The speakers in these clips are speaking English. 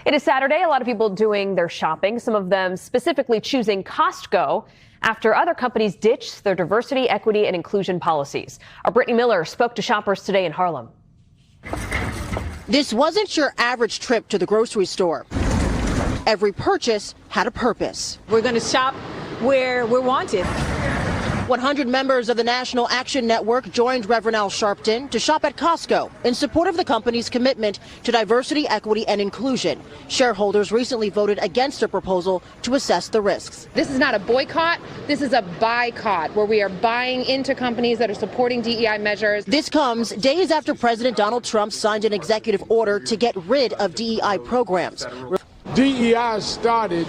It is Saturday. A lot of people doing their shopping, some of them specifically choosing Costco after other companies ditched their diversity, equity, and inclusion policies. Our Brittany Miller spoke to shoppers today in Harlem. This wasn't your average trip to the grocery store. Every purchase had a purpose. We're going to shop where we're wanted. 100 members of the National Action Network joined Reverend Al Sharpton to shop at Costco in support of the company's commitment to diversity, equity, and inclusion. Shareholders recently voted against a proposal to assess the risks. This is not a boycott. This is a Buy-Cott, where we are buying into companies that are supporting DEI measures. This comes days after President Donald Trump signed an executive order to get rid of DEI programs. DEI started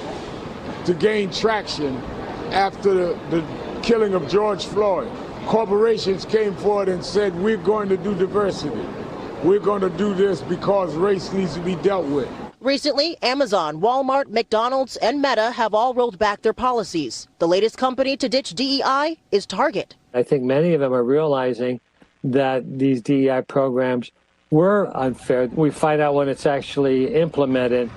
to gain traction after the killing of George Floyd. Corporations came forward and said, we're going to do diversity. We're going to do this because race needs to be dealt with. Recently, Amazon, Walmart, McDonald's, and Meta have all rolled back their policies. The latest company to ditch DEI is Target. I think many of them are realizing that these DEI programs were unfair. We find out when it's actually implemented,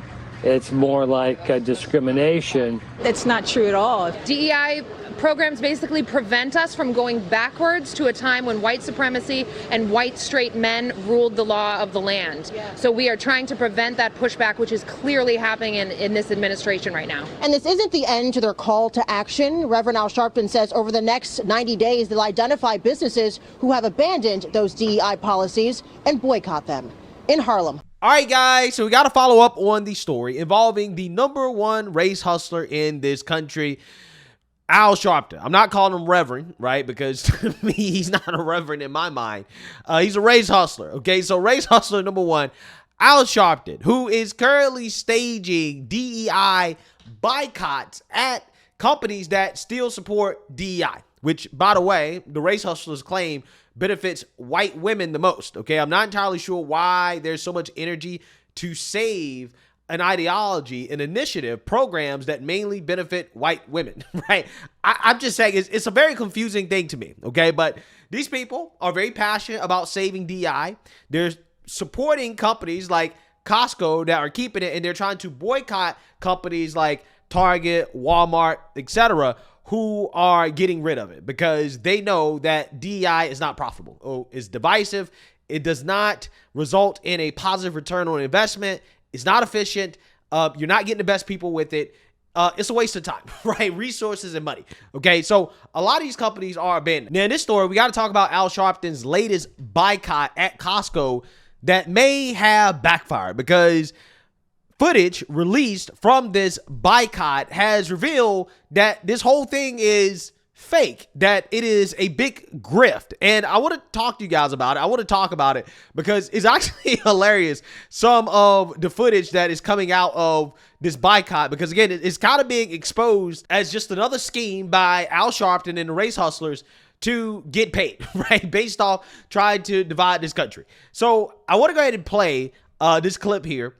it's more like discrimination. That's not true at all. DEI programs basically prevent us from going backwards to a time when white supremacy and white straight men ruled the law of the land. So we are trying to prevent that pushback, which is clearly happening in this administration right now. And this isn't the end to their call to action. Reverend Al Sharpton says over the next 90 days, they'll identify businesses who have abandoned those DEI policies and boycott them. In Harlem. All right, guys, so we got to follow up on the story involving the #1 race hustler in this country, Al Sharpton. I'm not calling him Reverend, right? Because to me, he's not a Reverend in my mind. He's a race hustler, okay? So race hustler #1, Al Sharpton, who is currently staging DEI boycotts at companies that still support DEI, which, by the way, the race hustlers claim benefits white women the most, okay? I'm not entirely sure why there's so much energy to save an ideology, an initiative, programs that mainly benefit white women, right? I'm just saying it's a very confusing thing to me, okay? But these people are very passionate about saving DEI. They're supporting companies like Costco that are keeping it, and they're trying to boycott companies like Target, Walmart, etc., who are getting rid of it because they know that DEI is not profitable. Oh, it's divisive. It does not result in a positive return on investment. It's not efficient. You're not getting the best people with it. It's a waste of time, right? Resources and money. Okay, so a lot of these companies are abandoned. Now, in this story, we got to talk about Al Sharpton's latest boycott at Costco that may have backfired because footage released from this boycott has revealed that this whole thing is fake, that it is a big grift. And I want to talk to you guys about it. I want to talk about it because it's actually hilarious, some of the footage that is coming out of this boycott, because again, it's kind of being exposed as just another scheme by Al Sharpton and the race hustlers to get paid, right? Based off trying to divide this country. So I want to go ahead and play this clip here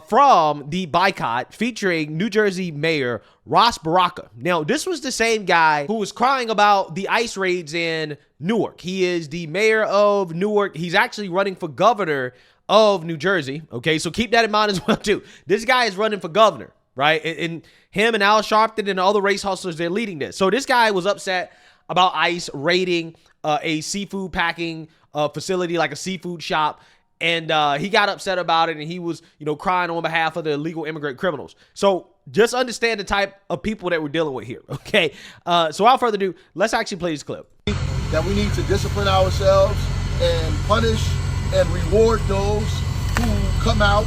from the boycott featuring New Jersey Mayor Ross Baraka. Now, this was the same guy who was crying about the ICE raids in Newark. He is the mayor of Newark. He's actually running for governor of New Jersey. Okay, so keep that in mind as well, too. This guy is running for governor, right? And him and Al Sharpton and the other race hustlers, they're leading this. So this guy was upset about ICE raiding a seafood packing facility, like a seafood shop. And he got upset about it, and he was, crying on behalf of the illegal immigrant criminals. So just understand the type of people that we're dealing with here, okay? So without further ado, let's actually play this clip. That we need to discipline ourselves and punish and reward those who come out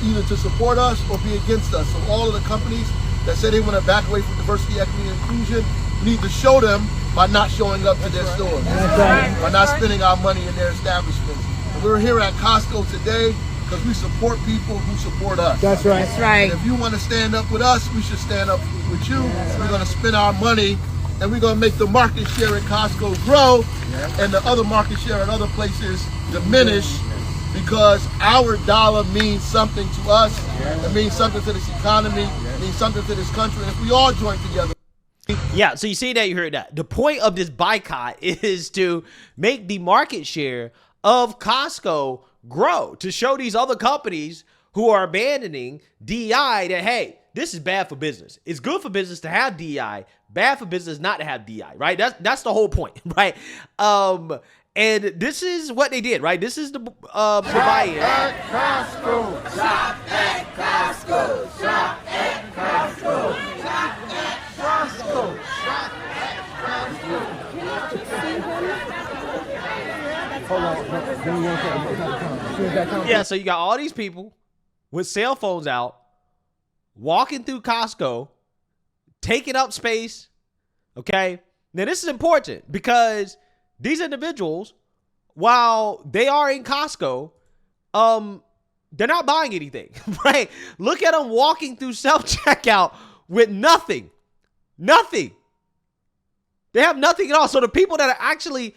either to support us or be against us. So all of the companies that say they want to back away from diversity, equity, and inclusion, we need to show them by not showing up to their stores, by not spending our money in their establishments. We're here at Costco today because we support people who support us. That's right. That's right. And if you want to stand up with us, we should stand up with you. We're going to spend our money and we're going to make the market share at Costco grow and the other market share at other places diminish because our dollar means something to us. It means something to this economy. It means something to this country. And if we all join together. Yeah, so you see that, you heard that. The point of this boycott is to make the market share of Costco grow, to show these other companies who are abandoning DEI that, hey, this is bad for business. It's good for business to have DEI, bad for business not to have DEI, right? That's the whole point, right? And this is what they did, right? This is the buy-in. At Costco. Shop at Costco. Shop at Costco. Shop at Costco. Shop at Costco. Yeah, so you got all these people with cell phones out, walking through Costco, taking up space, okay? Now, this is important because these individuals, while they are in Costco, they're not buying anything, right? Look at them walking through self-checkout with nothing. Nothing. They have nothing at all. So the people that are actually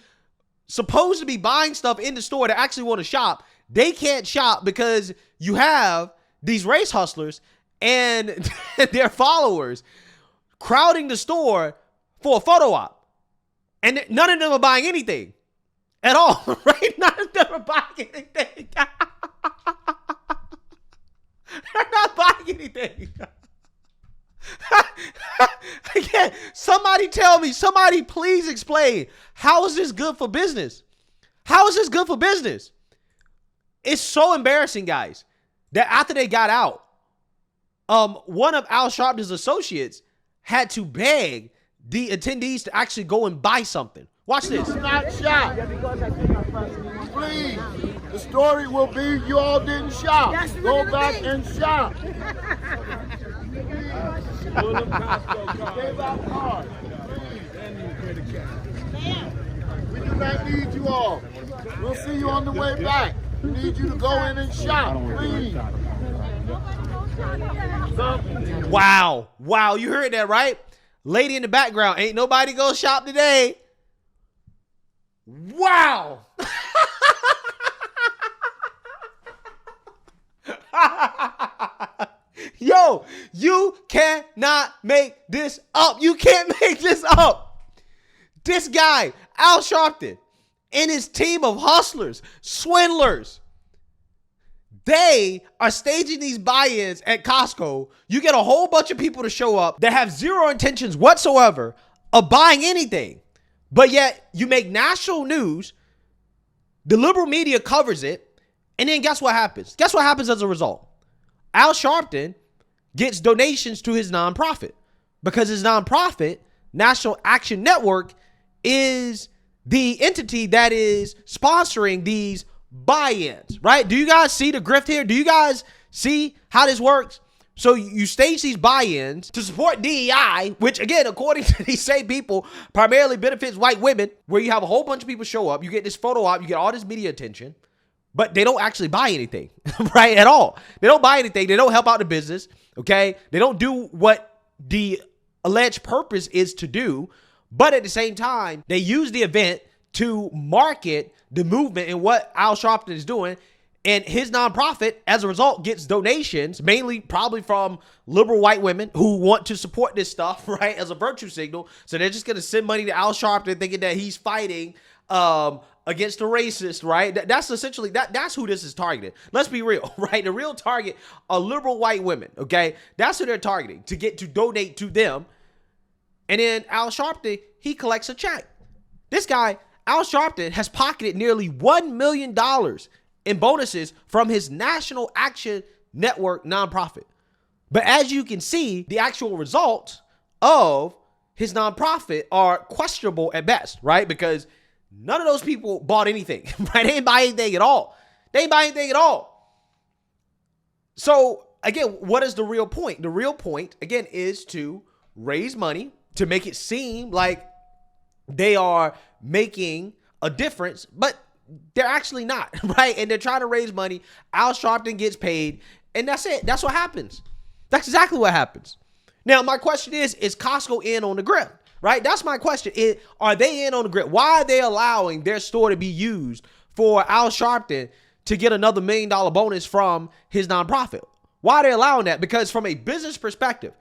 supposed to be buying stuff in the store that actually want to shop, they can't shop because you have these race hustlers and their followers crowding the store for a photo op. And none of them are buying anything at all, right? None of them are buying anything. They're not buying anything. Again, somebody tell me, somebody please explain, how is this good for business? How is this good for business? It's so embarrassing, guys, that after they got out, one of Al Sharpton's associates had to beg the attendees to actually go and buy something. Watch this. Do not shop. Please. The story will be you all didn't shop. Go back and shop. Pull up Costco card. Give out cards. We do not need you all. We'll see you on the way back. We need you to go in and shop, please. Wow. Wow. You heard that, right? Lady in the background, ain't nobody go shop today. Wow. Yo, you cannot make this up. You can't make this up. This guy, Al Sharpton, and his team of hustlers, swindlers, they are staging these buy-ins at Costco. You get a whole bunch of people to show up that have zero intentions whatsoever of buying anything. But yet you make national news, the liberal media covers it, and then guess what happens? Guess what happens as a result? Al Sharpton gets donations to his nonprofit because his nonprofit, National Action Network, is the entity that is sponsoring these buy-ins, right? Do you guys see the grift here? Do you guys see how this works? So you stage these buy-ins to support DEI, which again, according to these same people, primarily benefits white women, where you have a whole bunch of people show up, you get this photo op, you get all this media attention, but they don't actually buy anything, right? At all. They don't buy anything. They don't help out the business, okay? They don't do what the alleged purpose is to do, but at the same time, they use the event to market the movement and what Al Sharpton is doing. And his nonprofit, as a result, gets donations, mainly probably from liberal white women who want to support this stuff, right, as a virtue signal. So they're just going to send money to Al Sharpton thinking that he's fighting against the racist, right? That's essentially, that's who this is targeting. Let's be real, right? The real target are liberal white women, okay? That's who they're targeting to get to donate to them. And then Al Sharpton, he collects a check. This guy, Al Sharpton, has pocketed nearly $1 million in bonuses from his National Action Network nonprofit. But as you can see, the actual results of his nonprofit are questionable at best, right? Because none of those people bought anything, right? They didn't buy anything at all. They didn't buy anything at all. So again, what is the real point? The real point, again, is to raise money to make it seem like they are making a difference, but they're actually not, right? And they're trying to raise money. Al Sharpton gets paid, and that's it. That's what happens. That's exactly what happens. Now, my question is Costco in on the grip, right? That's my question. Are they in on the grip? Why are they allowing their store to be used for Al Sharpton to get another $1 million bonus from his nonprofit? Why are they allowing that? Because from a business perspective,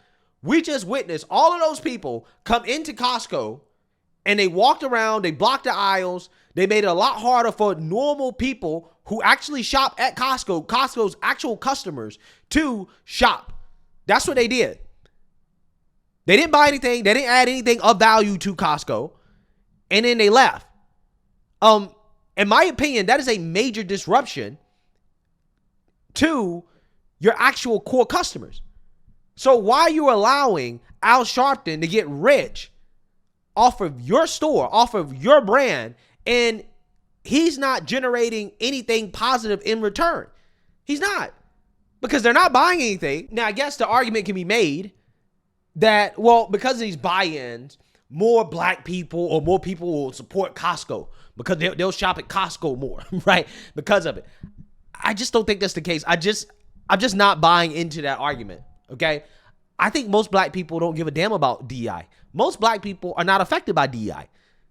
we just witnessed all of those people come into Costco and they walked around, they blocked the aisles, They made it a lot harder for normal people who actually shop at Costco, Costco's actual customers, to shop. That's what they did. They didn't buy anything. They didn't add anything of value to Costco. And then they left. In my opinion, that is a major disruption to your actual core customers. So why are you allowing Al Sharpton to get rich off of your store, off of your brand, and he's not generating anything positive in return? He's not, because they're not buying anything. Now, I guess the argument can be made that, well, because of these buy-ins, more black people or more people will support Costco because they'll shop at Costco more, right? Because of it. I just don't think that's the case. I'm just not buying into that argument, okay? I think most black people don't give a damn about DEI. Most black people are not affected by DEI.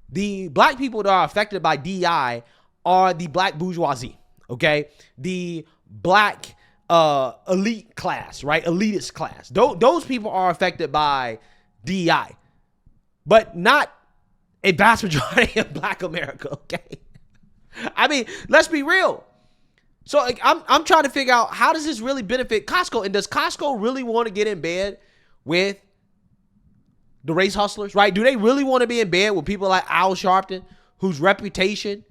The black people that are affected by DEI are the black bourgeoisie, okay? The black elite class, right? Elitist class. Those people are affected by DEI, but not a vast majority of black America, okay? I mean, let's be real. So like, I'm trying to figure out, how does this really benefit Costco? And does Costco really want to get in bed with the race hustlers, right? Do they really want to be in bed with people like Al Sharpton, whose reputation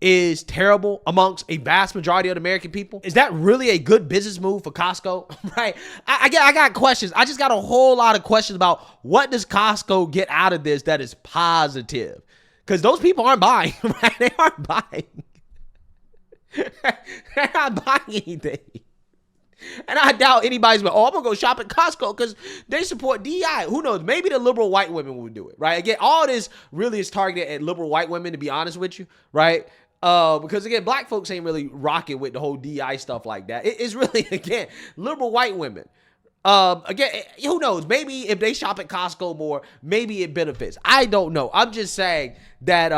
is terrible amongst a vast majority of the American people? Is that really a good business move for Costco, right? I got questions. I just got a whole lot of questions about what does Costco get out of this that is positive? Because those people aren't buying, right? They aren't buying. They're not buying anything. And I doubt anybody's like, oh, I'm going to go shop at Costco because they support DEI. Who knows? Maybe the liberal white women will do it, right? Again, all this really is targeted at liberal white women, to be honest with you, right? Because, again, black folks ain't really rocking with the whole DEI stuff like that. It's really, again, liberal white women. Again, who knows? Maybe if they shop at Costco more, maybe it benefits. I don't know. I'm just saying that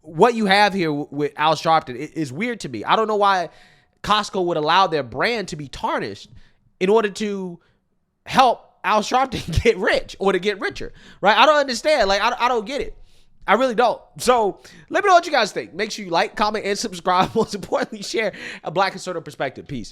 what you have here with Al Sharpton is weird to me. I don't know why Costco would allow their brand to be tarnished in order to help Al Sharpton get rich or to get richer, right? I don't understand. Like, I don't get it. I really don't. So let me know what you guys think. Make sure you like, comment, and subscribe. Most importantly, share a black conservative perspective. Peace.